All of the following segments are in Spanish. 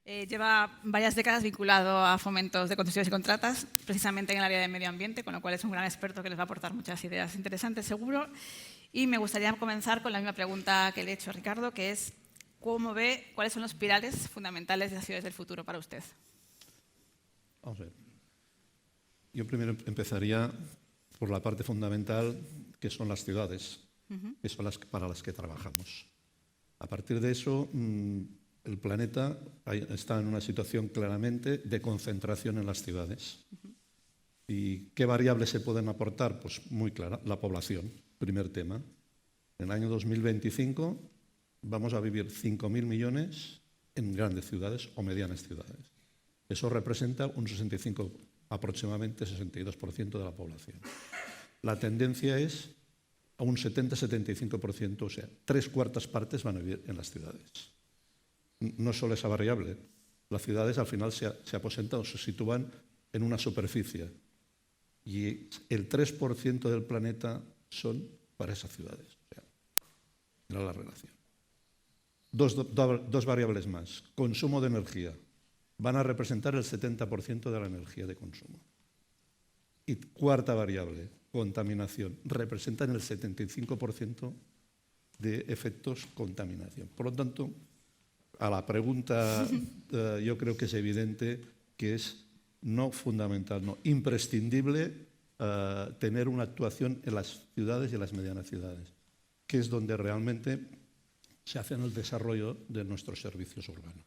Lleva varias décadas vinculado a fomentos de concesiones y contratas, precisamente en el área de medio ambiente, con lo cual es un gran experto que les va a aportar muchas ideas interesantes, seguro. Y me gustaría comenzar con la misma pregunta que le he hecho a Ricardo, que es ¿cómo ve cuáles son los pilares fundamentales de las ciudades del futuro para usted? Vamos a ver. Yo primero empezaría por la parte fundamental, que son las ciudades, que son para las que trabajamos. A partir de eso, el planeta está en una situación claramente de concentración en las ciudades. ¿Y qué variables se pueden aportar? Pues muy clara, la población, primer tema. En el año 2025 vamos a vivir 5.000 millones en grandes ciudades o medianas ciudades. Eso representa un 65, aproximadamente 62% de la población. La tendencia es a un 70-75%, o sea, 3/4 partes van a vivir en las ciudades. No solo esa variable, las ciudades al final se aposentan o se sitúan en una superficie y el 3% del planeta son para esas ciudades. O sea, era la relación. Dos variables más. Consumo de energía. Van a representar el 70% de la energía de consumo. Y cuarta variable, contaminación. Representan el 75% de efectos contaminación. Por lo tanto, a la pregunta yo creo que es evidente que es no fundamental, no imprescindible tener una actuación en las ciudades y en las medianas ciudades, que es donde realmente se hace el desarrollo de nuestros servicios urbanos.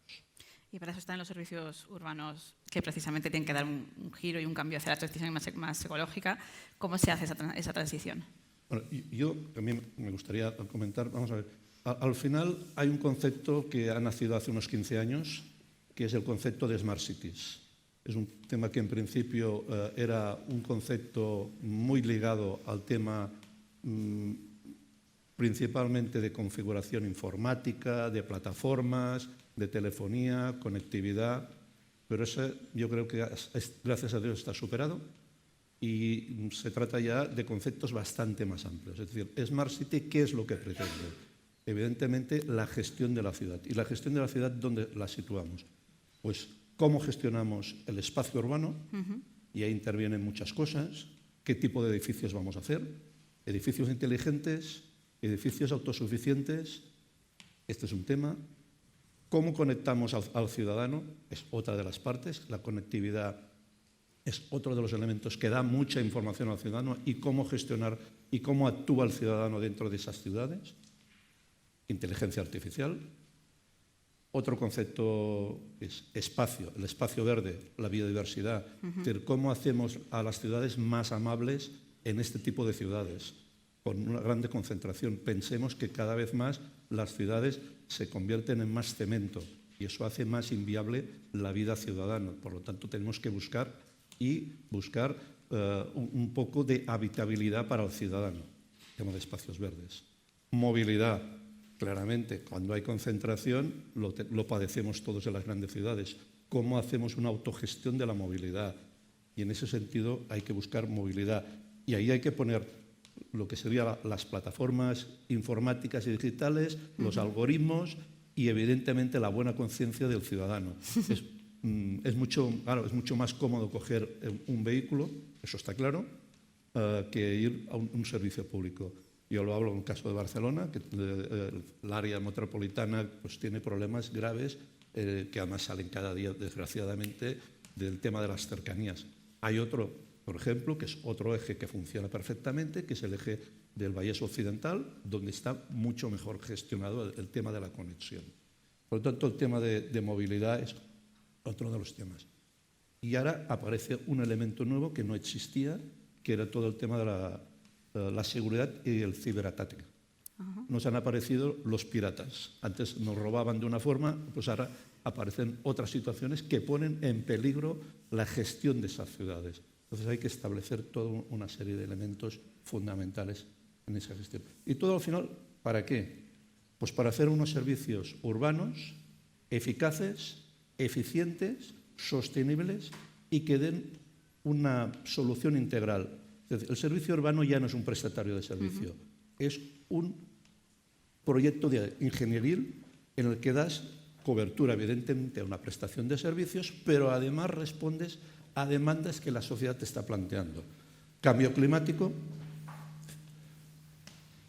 Y para eso están los servicios urbanos que precisamente tienen que dar un giro y un cambio hacia la transición más ecológica. ¿Cómo se hace esa transición? Bueno, yo también me gustaría comentar, vamos a ver, al final hay un concepto que ha nacido hace unos 15 años, que es el concepto de Smart Cities. Es un tema que en principio era un concepto muy ligado al tema principalmente de configuración informática, de plataformas, de telefonía, conectividad, pero eso yo creo que gracias a Dios está superado y se trata ya de conceptos bastante más amplios. Es decir, Smart City, ¿qué es lo que pretende? Evidentemente, la gestión de la ciudad. ¿Y la gestión de la ciudad dónde la situamos? Pues cómo gestionamos el espacio urbano, y ahí intervienen muchas cosas, qué tipo de edificios vamos a hacer, edificios inteligentes, edificios autosuficientes, este es un tema. ¿Cómo conectamos al ciudadano? Es otra de las partes. La conectividad es otro de los elementos que da mucha información al ciudadano y cómo gestionar y cómo actúa el ciudadano dentro de esas ciudades. Inteligencia artificial. Otro concepto es espacio, el espacio verde, la biodiversidad. Es decir, cómo hacemos a las ciudades más amables en este tipo de ciudades, con una grande concentración. Pensemos que cada vez más las ciudades se convierten en más cemento y eso hace más inviable la vida ciudadana. Por lo tanto, tenemos que buscar un poco de habitabilidad para el ciudadano, tema de espacios verdes. Movilidad, claramente, cuando hay concentración lo padecemos todos en las grandes ciudades. ¿Cómo hacemos una autogestión de la movilidad? Y en ese sentido hay que buscar movilidad y ahí hay que poner lo que serían las plataformas informáticas y digitales, los algoritmos y, evidentemente, la buena conciencia del ciudadano. Es mucho más cómodo coger un vehículo, eso está claro, que ir a un servicio público. Yo lo hablo en el caso de Barcelona, que el área metropolitana pues, tiene problemas graves que además salen cada día, desgraciadamente, del tema de las cercanías. Hay otro, por ejemplo, que es otro eje que funciona perfectamente, que es el eje del Vallés Occidental, donde está mucho mejor gestionado el tema de la conexión. Por lo tanto, el tema de movilidad es otro de los temas. Y ahora aparece un elemento nuevo que no existía, que era todo el tema de la seguridad y el ciberataque. Nos han aparecido los piratas. Antes nos robaban de una forma, pues ahora aparecen otras situaciones que ponen en peligro la gestión de esas ciudades. Entonces hay que establecer toda una serie de elementos fundamentales en esa gestión. Y todo al final, ¿para qué? Pues para hacer unos servicios urbanos eficaces, eficientes, sostenibles y que den una solución integral. Es decir, el servicio urbano ya no es un prestatario de servicio, es un proyecto de ingenieril en el que das cobertura, evidentemente, a una prestación de servicios, pero además respondes a demandas que la sociedad te está planteando. Cambio climático,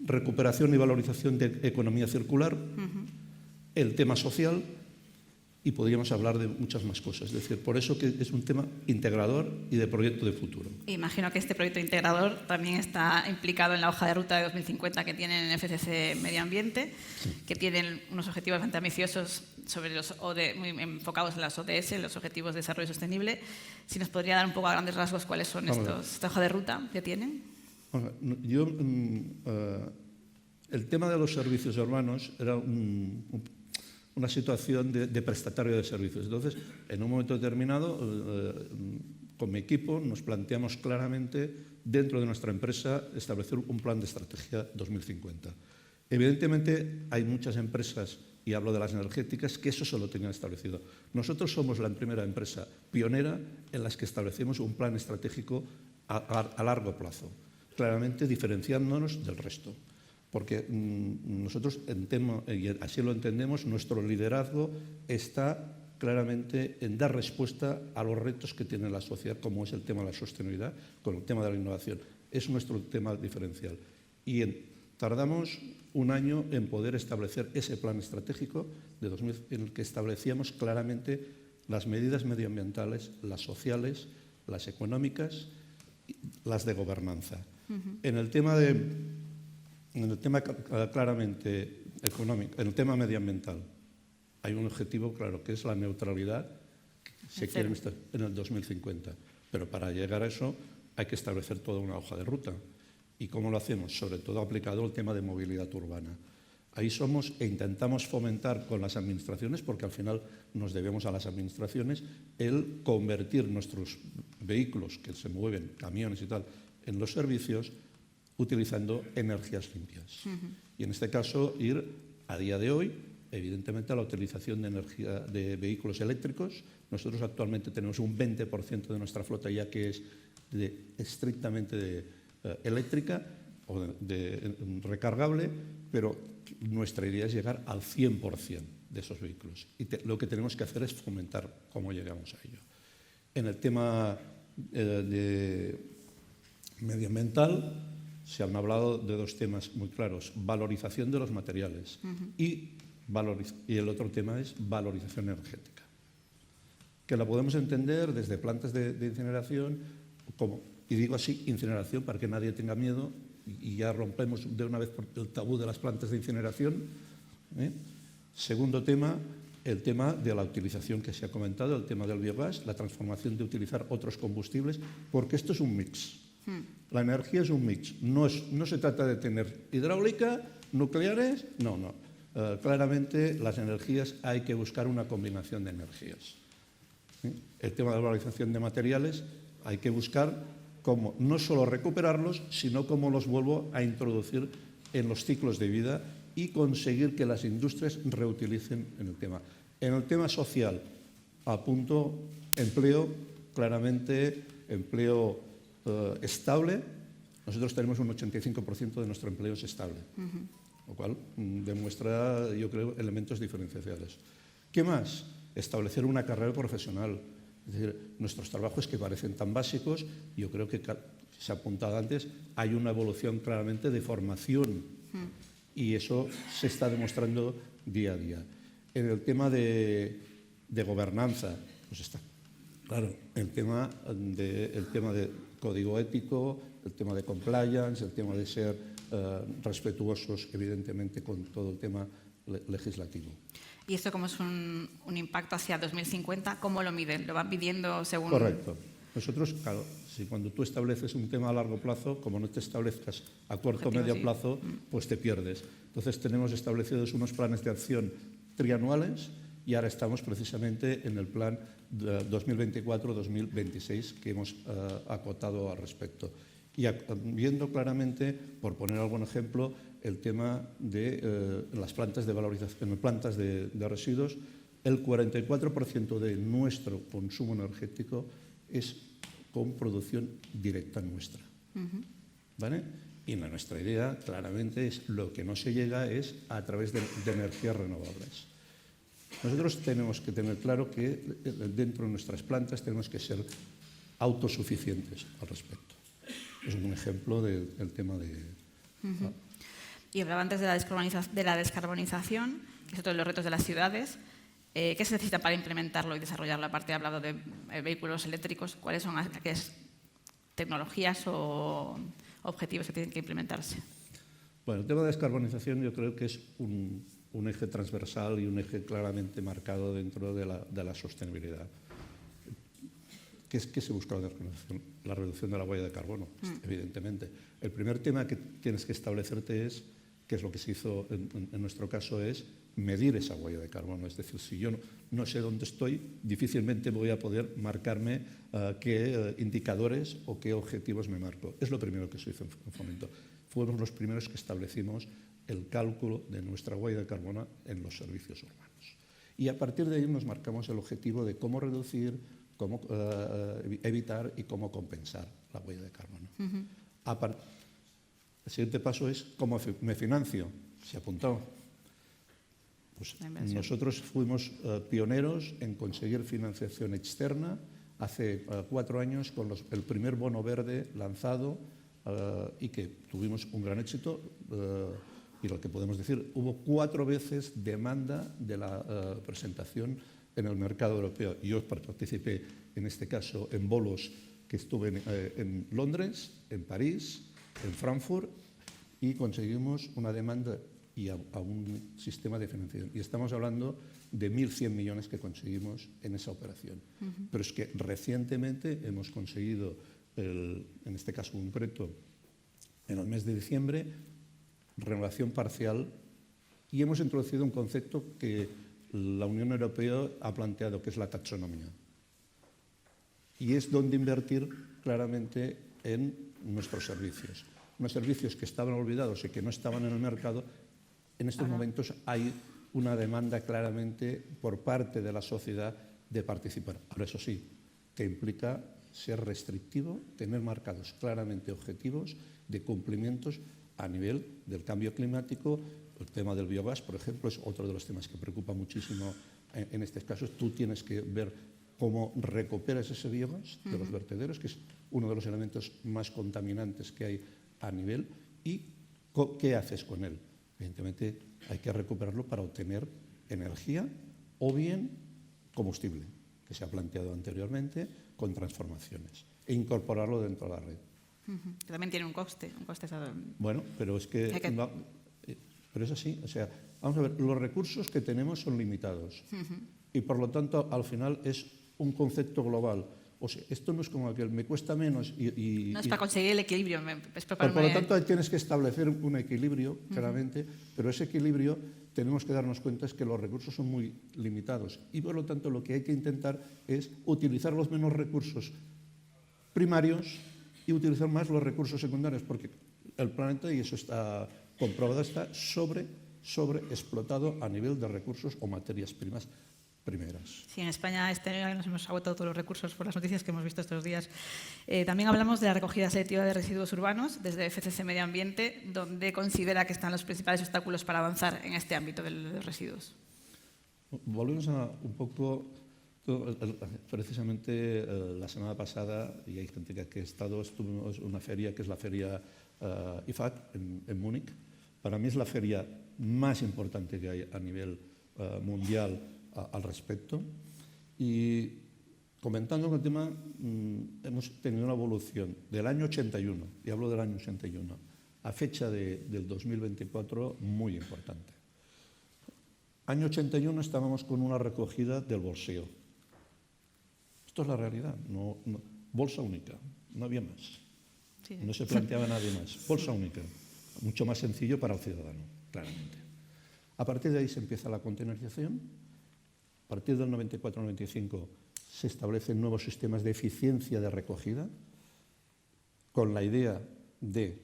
recuperación y valorización de economía circular, el tema social, y podríamos hablar de muchas más cosas. Es decir, por eso que es un tema integrador y de proyecto de futuro. Imagino que este proyecto integrador también está implicado en la hoja de ruta de 2050 que tienen en FCC Medio Ambiente, sí, que tienen unos objetivos bastante ambiciosos sobre muy enfocados en las ODS, los Objetivos de Desarrollo Sostenible. Si nos podría dar un poco a grandes rasgos cuáles son esta hoja de ruta que tienen. Bueno, el tema de los servicios urbanos era una situación de prestatario de servicios. Entonces, en un momento determinado, con mi equipo, nos planteamos claramente, dentro de nuestra empresa, establecer un plan de estrategia 2050. Evidentemente, hay muchas empresas, y hablo de las energéticas, que eso solo tenían establecido. Nosotros somos la primera empresa pionera en las que establecemos un plan estratégico a largo plazo, claramente diferenciándonos del resto. Porque nosotros, y así lo entendemos, nuestro liderazgo está claramente en dar respuesta a los retos que tiene la sociedad, como es el tema de la sostenibilidad, con el tema de la innovación. Es nuestro tema diferencial. Y tardamos un año en poder establecer ese plan estratégico en el que establecíamos claramente las medidas medioambientales, las sociales, las económicas, las de gobernanza. En el tema claramente económico, en el tema medioambiental, hay un objetivo claro, que es la neutralidad, que se quiere en el 2050. Pero para llegar a eso hay que establecer toda una hoja de ruta. ¿Y cómo lo hacemos? Sobre todo aplicado al tema de movilidad urbana. Ahí somos e intentamos fomentar con las administraciones, porque al final nos debemos a las administraciones, el convertir nuestros vehículos que se mueven, camiones y tal, en los servicios, utilizando energías limpias. Y en este caso, ir a día de hoy, evidentemente, a la utilización de energía de vehículos eléctricos. Nosotros actualmente tenemos un 20% de nuestra flota ya que es estrictamente eléctrica o recargable, pero nuestra idea es llegar al 100% de esos vehículos. Y lo que tenemos que hacer es fomentar cómo llegamos a ello. En el tema medioambiental, se han hablado de dos temas muy claros: valorización de los materiales y el otro tema es valorización energética, que la podemos entender desde plantas de incineración, y digo así, incineración, para que nadie tenga miedo, y ya rompemos de una vez por el tabú de las plantas de incineración. Segundo tema, el tema de la utilización que se ha comentado, el tema del biogás, la transformación de utilizar otros combustibles, porque esto es un mix. La energía es un mix, no se trata de tener hidráulica, nucleares, no. Claramente las energías hay que buscar una combinación de energías. El tema de la valorización de materiales hay que buscar cómo no solo recuperarlos, sino cómo los vuelvo a introducir en los ciclos de vida y conseguir que las industrias reutilicen en el tema. En el tema social, apunto empleo, claramente empleo estable. Nosotros tenemos un 85% de nuestro empleo es estable, lo cual demuestra, yo creo, elementos diferenciales. ¿Qué más? Establecer una carrera profesional. Es decir, nuestros trabajos que parecen tan básicos, yo creo que se ha apuntado antes, hay una evolución claramente de formación y eso se está demostrando día a día. En el tema de gobernanza, pues está claro, el tema de código ético, el tema de compliance, el tema de ser respetuosos, evidentemente, con todo el tema legislativo. ¿Y esto cómo es un impacto hacia 2050? ¿Cómo lo miden? ¿Lo van midiendo según...? Correcto. Nosotros, claro, si cuando tú estableces un tema a largo plazo, como no te establezcas a corto o medio plazo, pues te pierdes. Entonces tenemos establecidos unos planes de acción trianuales y ahora estamos precisamente en el plan 2024-2026 que hemos acotado al respecto. Y viendo claramente, por poner algún ejemplo, el tema de las plantas de valorización, plantas de residuos, el 44% de nuestro consumo energético es con producción directa nuestra. ¿Vale? Y nuestra idea, claramente, es lo que no se llega es a través de energías renovables. Nosotros tenemos que tener claro que dentro de nuestras plantas tenemos que ser autosuficientes al respecto. Es un ejemplo del tema de... Y hablaba antes de la descarbonización, que es otro de los retos de las ciudades. ¿Qué se necesita para implementarlo y desarrollarlo? Aparte, he hablado de vehículos eléctricos. ¿Cuáles son aquellas tecnologías o objetivos que tienen que implementarse? Bueno, el tema de descarbonización yo creo que es un eje transversal y un eje claramente marcado dentro de la sostenibilidad. ¿Qué se busca la descarbonización? La reducción de la huella de carbono, evidentemente. El primer tema que tienes que establecerte es, que es lo que se hizo en nuestro caso, es medir esa huella de carbono. Es decir, si yo no sé dónde estoy, difícilmente voy a poder marcarme qué indicadores o qué objetivos me marco. Es lo primero que se hizo en Fomento. Fuimos los primeros que establecimos el cálculo de nuestra huella de carbono en los servicios urbanos. Y a partir de ahí nos marcamos el objetivo de cómo reducir, cómo evitar y cómo compensar la huella de carbono. El siguiente paso es cómo me financio. Se apuntó. Pues nosotros fuimos pioneros en conseguir financiación externa hace 4 años con el primer bono verde lanzado y que tuvimos un gran éxito. Y lo que podemos decir, hubo 4 veces demanda de la presentación en el mercado europeo. Yo participé, en este caso, en bolos que estuve en Londres, en París, en Frankfurt, y conseguimos una demanda y a un sistema de financiación. Y estamos hablando de 1.100 millones que conseguimos en esa operación. Pero es que recientemente hemos conseguido, en este caso concreto, en el mes de diciembre, renovación parcial, y hemos introducido un concepto que la Unión Europea ha planteado, que es la taxonomía. Y es donde invertir claramente en nuestros servicios. Unos servicios que estaban olvidados y que no estaban en el mercado, en estos momentos hay una demanda claramente por parte de la sociedad de participar. Ahora, eso sí, que implica ser restrictivo, tener marcados claramente objetivos de cumplimientos a nivel del cambio climático. El tema del biogás, por ejemplo, es otro de los temas que preocupa muchísimo en estos casos. Tú tienes que ver cómo recuperas ese biogás de los vertederos, que es uno de los elementos más contaminantes que hay a nivel, y qué haces con él. Evidentemente hay que recuperarlo para obtener energía o bien combustible, que se ha planteado anteriormente, con transformaciones, e incorporarlo dentro de la red. Que también tiene un coste. Bueno, pero es que... pero es así. O sea, vamos a ver, los recursos que tenemos son limitados. Y por lo tanto, al final es un concepto global. O sea, esto no es como aquel, me cuesta menos y... No es para conseguir el equilibrio. Por lo tanto, tienes que establecer un equilibrio, claramente, pero ese equilibrio tenemos que darnos cuenta es que los recursos son muy limitados. Y por lo tanto, lo que hay que intentar es utilizar los menos recursos primarios y utilizar más los recursos secundarios, porque el planeta, y eso está comprobado, está sobreexplotado a nivel de recursos o materias primas primeras. Sí, en España este año nos hemos agotado todos los recursos por las noticias que hemos visto estos días. También hablamos de la recogida selectiva de residuos urbanos desde FCC Medio Ambiente, donde considera que están los principales obstáculos para avanzar en este ámbito de los residuos. Volvemos a un poco, precisamente la semana pasada, y hay gente que ha estado, estuvimos en una feria que es la feria IFAC en Múnich. Para mí es la feria más importante que hay a nivel mundial al respecto, y comentando el tema, hemos tenido una evolución del año 81, y hablo del año 81, a fecha del 2024 muy importante. Año 81 estábamos con una recogida del bolseo. Esto es la realidad, bolsa única, no había más. Sí. No se planteaba nadie más, bolsa única, mucho más sencillo para el ciudadano, claramente. A partir de ahí se empieza la containerización. A partir del 94-95 se establecen nuevos sistemas de eficiencia de recogida con la idea de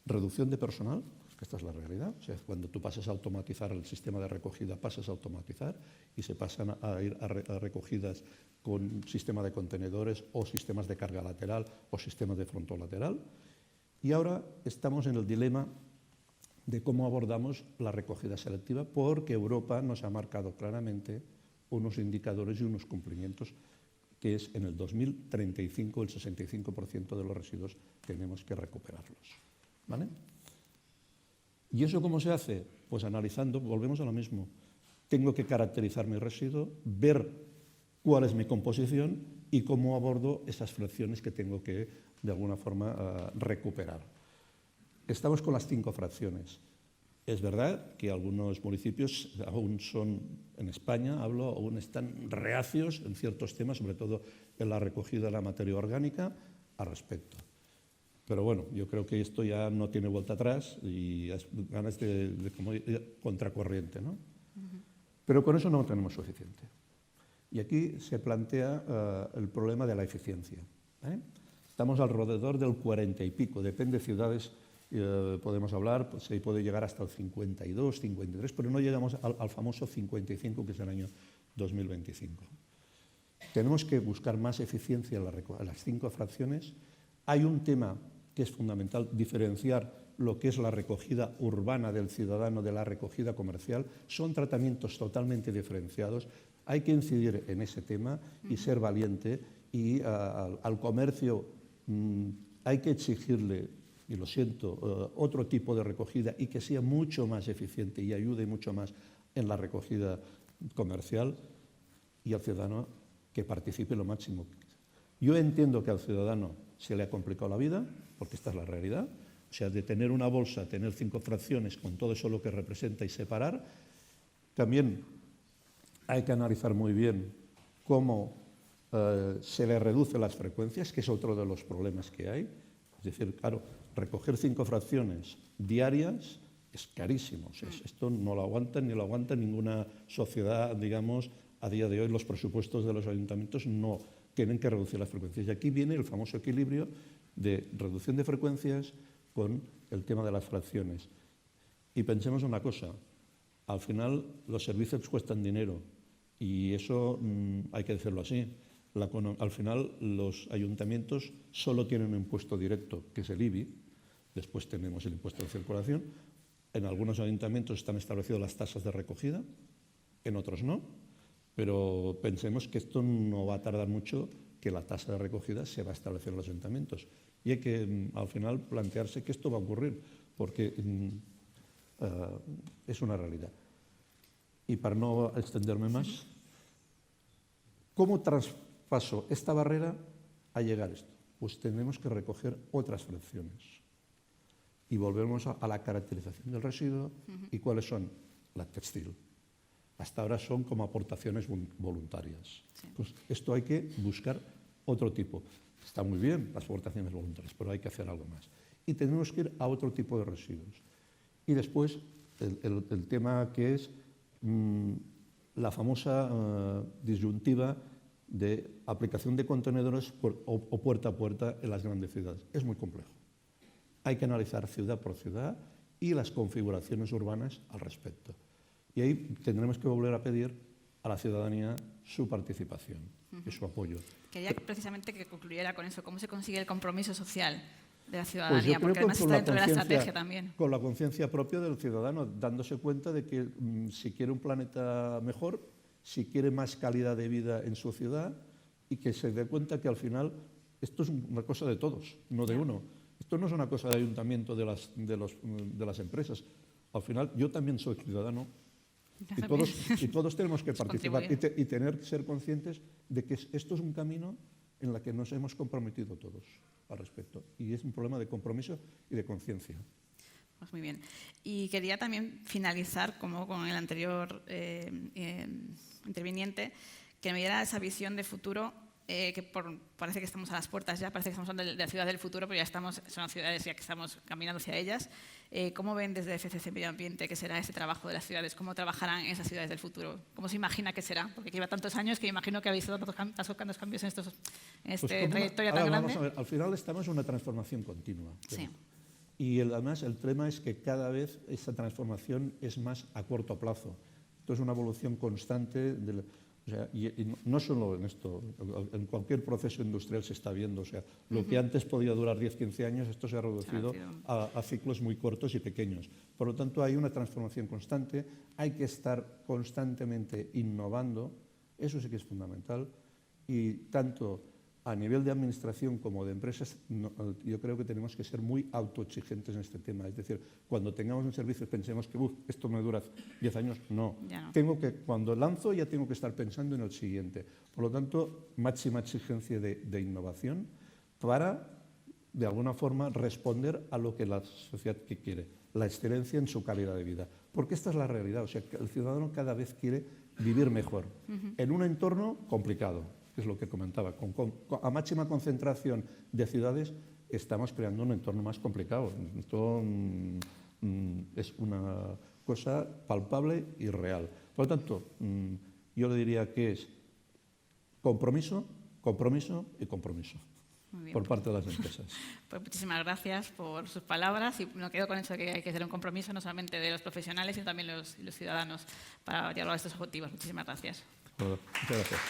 reducción de personal, que esta es la realidad. O sea, cuando tú pasas a automatizar el sistema de recogida, pasas a automatizar y se pasan a ir a recogidas con sistema de contenedores o sistemas de carga lateral o sistemas de frontolateral. Y ahora estamos en el dilema de cómo abordamos la recogida selectiva, porque Europa nos ha marcado claramente unos indicadores y unos cumplimientos que es en el 2035 el 65% de los residuos tenemos que recuperarlos. ¿Vale? ¿Y eso cómo se hace? Pues analizando, volvemos a lo mismo. Tengo que caracterizar mi residuo, ver cuál es mi composición y cómo abordo esas fracciones que tengo que, de alguna forma, recuperar. Estamos con las 5 fracciones. Es verdad que algunos municipios aún son, en España hablo, aún están reacios en ciertos temas, sobre todo en la recogida de la materia orgánica, al respecto. Pero bueno, yo creo que esto ya no tiene vuelta atrás y ganas de como contracorriente, ¿no? Pero con eso no tenemos suficiente. Y aquí se plantea el problema de la eficiencia. Estamos alrededor del 40 y pico, depende de ciudades. Podemos hablar, pues se puede llegar hasta el 52, 53, pero no llegamos al famoso 55, que es el año 2025. Tenemos que buscar más eficiencia en las 5 fracciones. Hay un tema que es fundamental, diferenciar lo que es la recogida urbana del ciudadano de la recogida comercial. Son tratamientos totalmente diferenciados. Hay que incidir en ese tema y ser valiente. Y al comercio hay que exigirle, y lo siento, otro tipo de recogida y que sea mucho más eficiente y ayude mucho más en la recogida comercial, y al ciudadano que participe lo máximo. Yo entiendo que al ciudadano se le ha complicado la vida, porque esta es la realidad, o sea, de tener una bolsa, tener 5 fracciones con todo eso lo que representa y separar. También hay que analizar muy bien cómo se le reducen las frecuencias, que es otro de los problemas que hay. Es decir, claro, recoger 5 fracciones diarias es carísimo. O sea, esto no lo aguantan ni lo aguanta ninguna sociedad, digamos, a día de hoy. Los presupuestos de los ayuntamientos no tienen que reducir las frecuencias. Y aquí viene el famoso equilibrio de reducción de frecuencias con el tema de las fracciones. Y pensemos una cosa, al final los servicios cuestan dinero y eso hay que decirlo así. Al final los ayuntamientos solo tienen un impuesto directo, que es el IBI, después tenemos el impuesto de circulación. En algunos ayuntamientos están establecidas las tasas de recogida, en otros no, pero pensemos que esto no va a tardar mucho, que la tasa de recogida se va a establecer en los ayuntamientos. Y hay que al final plantearse que esto va a ocurrir, porque es una realidad. Y para no extenderme más, ¿cómo traspaso esta barrera a llegar a esto? Pues tenemos que recoger otras fracciones. Y volvemos a la caracterización del residuo. ¿Y cuáles son? La textil. Hasta ahora son como aportaciones voluntarias. Sí. Pues esto hay que buscar otro tipo. Está muy bien las aportaciones voluntarias, pero hay que hacer algo más. Y tenemos que ir a otro tipo de residuos. Y después el tema que es la famosa disyuntiva de aplicación de contenedores o puerta a puerta en las grandes ciudades. Es muy complejo. Hay que analizar ciudad por ciudad y las configuraciones urbanas al respecto. Y ahí tendremos que volver a pedir a la ciudadanía su participación y su apoyo. Quería precisamente que concluyera con eso. ¿Cómo se consigue el compromiso social de la ciudadanía? Pues yo creo porque además está dentro de la estrategia también. Con la conciencia propia del ciudadano, dándose cuenta de que si quiere un planeta mejor, si quiere más calidad de vida en su ciudad, y que se dé cuenta que al final esto es una cosa de todos, no de uno. Esto no es una cosa de ayuntamiento de las empresas. Al final yo también soy ciudadano y todos tenemos que participar y ser conscientes de que esto es un camino en el que nos hemos comprometido todos al respecto. Y es un problema de compromiso y de conciencia. Pues muy bien. Y quería también finalizar, como con el anterior interviniente, que me diera esa visión de futuro, parece que estamos a las puertas ya, parece que estamos hablando de la ciudad del futuro, pero ya estamos, son ciudades ya que estamos caminando hacia ellas. ¿Cómo ven desde FCC Medio Ambiente que será ese trabajo de las ciudades? ¿Cómo trabajarán esas ciudades del futuro? ¿Cómo se imagina que será? Porque lleva tantos años que imagino que habéis dado tantos cambios en esta trayectoria tan grande. Vamos a ver, al final estamos en una transformación continua. Sí. Y además el tema es que cada vez esa transformación es más a corto plazo. Esto es una evolución constante. Y no solo en esto, en cualquier proceso industrial se está viendo. O sea, lo que antes podía durar 10-15 años, esto se ha reducido a ciclos muy cortos y pequeños. Por lo tanto, hay una transformación constante. Hay que estar constantemente innovando Eso sí que es fundamental y tanto a nivel de administración como de empresas, yo creo que tenemos que ser muy autoexigentes en este tema. Es decir, cuando tengamos un servicio pensemos que esto me dura 10 años. No. Cuando lanzo ya tengo que estar pensando en el siguiente. Por lo tanto, máxima exigencia de innovación para, de alguna forma, responder a lo que la sociedad quiere, la excelencia en su calidad de vida. Porque esta es la realidad. O sea, que el ciudadano cada vez quiere vivir mejor en un entorno complicado, que es lo que comentaba. A máxima concentración de ciudades estamos creando un entorno más complicado. Esto es una cosa palpable y real. Por lo tanto, yo le diría que es compromiso, compromiso y compromiso por parte de las empresas. Pues muchísimas gracias por sus palabras y me quedo con eso de que hay que hacer un compromiso no solamente de los profesionales, sino también los ciudadanos para llegar a estos objetivos. Muchísimas gracias. Muchas gracias.